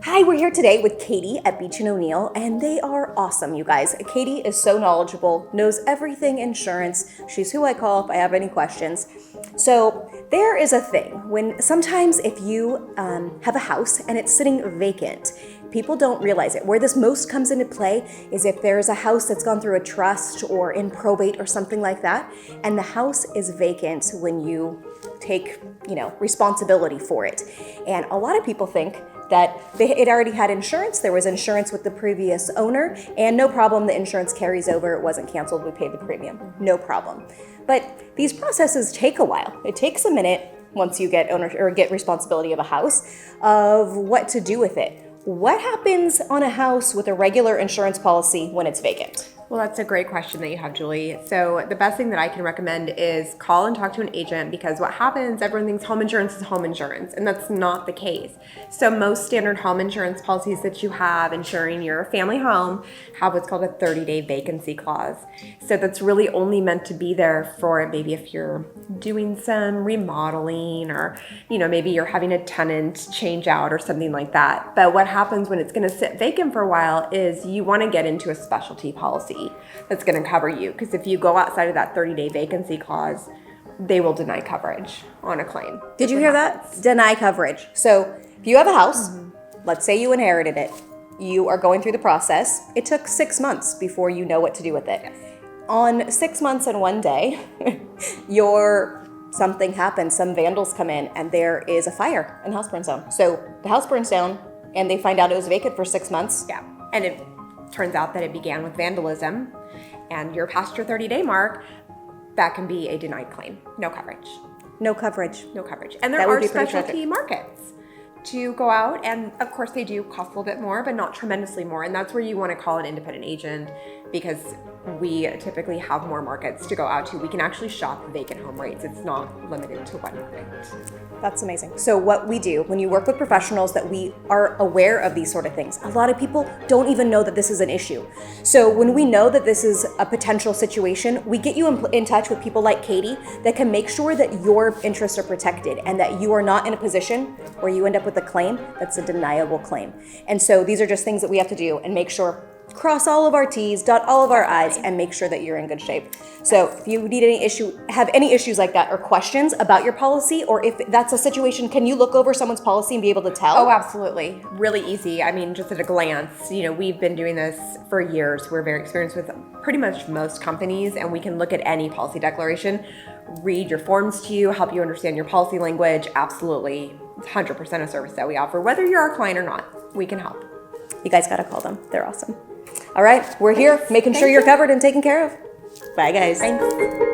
Hi, we're here today with Katie at Beach & O'Neill, and they are awesome, you guys. Katie is so knowledgeable, knows everything insurance. She's who I call if I have any questions. So there is a thing when sometimes if you have a house and it's sitting vacant, people don't realize it. Where this most comes into play is if there's a house that's gone through a trust or in probate or something like that, and the house is vacant when you take, responsibility for it. And a lot of people think that it already had insurance. There was insurance with the previous owner, and no problem, the insurance carries over. It wasn't canceled, we paid the premium, no problem. But these processes take a while. It takes a minute once you get owner or get responsibility of a house of what to do with it. What happens on a house with a regular insurance policy when it's vacant? Well, that's a great question that you have, Julie. So the best thing that I can recommend is call and talk to an agent, because what happens, everyone thinks home insurance is home insurance, and that's not the case. So most standard home insurance policies that you have insuring your family home have what's called a 30-day vacancy clause. So that's really only meant to be there for maybe if you're doing some remodeling or, maybe you're having a tenant change out or something like that. But what happens when it's going to sit vacant for a while is you want to get into a specialty policy that's going to cover you, because if you go outside of that 30-day vacancy clause, they will deny coverage on a claim. Did you hear that? Deny coverage. So if you have a house, let's say you inherited it, you are going through the process. It took 6 months before you know what to do with it. Yes. On 6 months and one day, something happens, some vandals come in, and there is a fire and house burns down. So the house burns down and they find out it was vacant for 6 months. Yeah, and it turns out that it began with vandalism, and you're past your 30-day mark, that can be a denied claim. No coverage. No coverage. No coverage. And there are specialty markets to go out, and of course they do cost a little bit more, but not tremendously more. And that's where you want to call an independent agent, because we typically have more markets to go out to. We can actually shop vacant home rates. It's not limited to one market. That's amazing. So what we do when you work with professionals that we are aware of these sort of things, a lot of people don't even know that this is an issue. So when we know that this is a potential situation, we get you in touch with people like Katie that can make sure that your interests are protected and that you are not in a position where you end up with a claim that's a deniable claim. And so these are just things that we have to do and make sure, cross all of our T's, dot all of our I's, and make sure that you're in good shape. So if you need have any issues like that or questions about your policy, or if that's a situation, can you look over someone's policy and be able to tell? Oh, absolutely. Really easy. I mean, just at a glance, we've been doing this for years. We're very experienced with pretty much most companies, and we can look at any policy declaration, read your forms to you, help you understand your policy language. Absolutely. It's 100% a service that we offer. Whether you're our client or not, we can help. You guys got to call them. They're awesome. All right, we're here making sure you're covered and taken care of. Bye, guys. Thanks.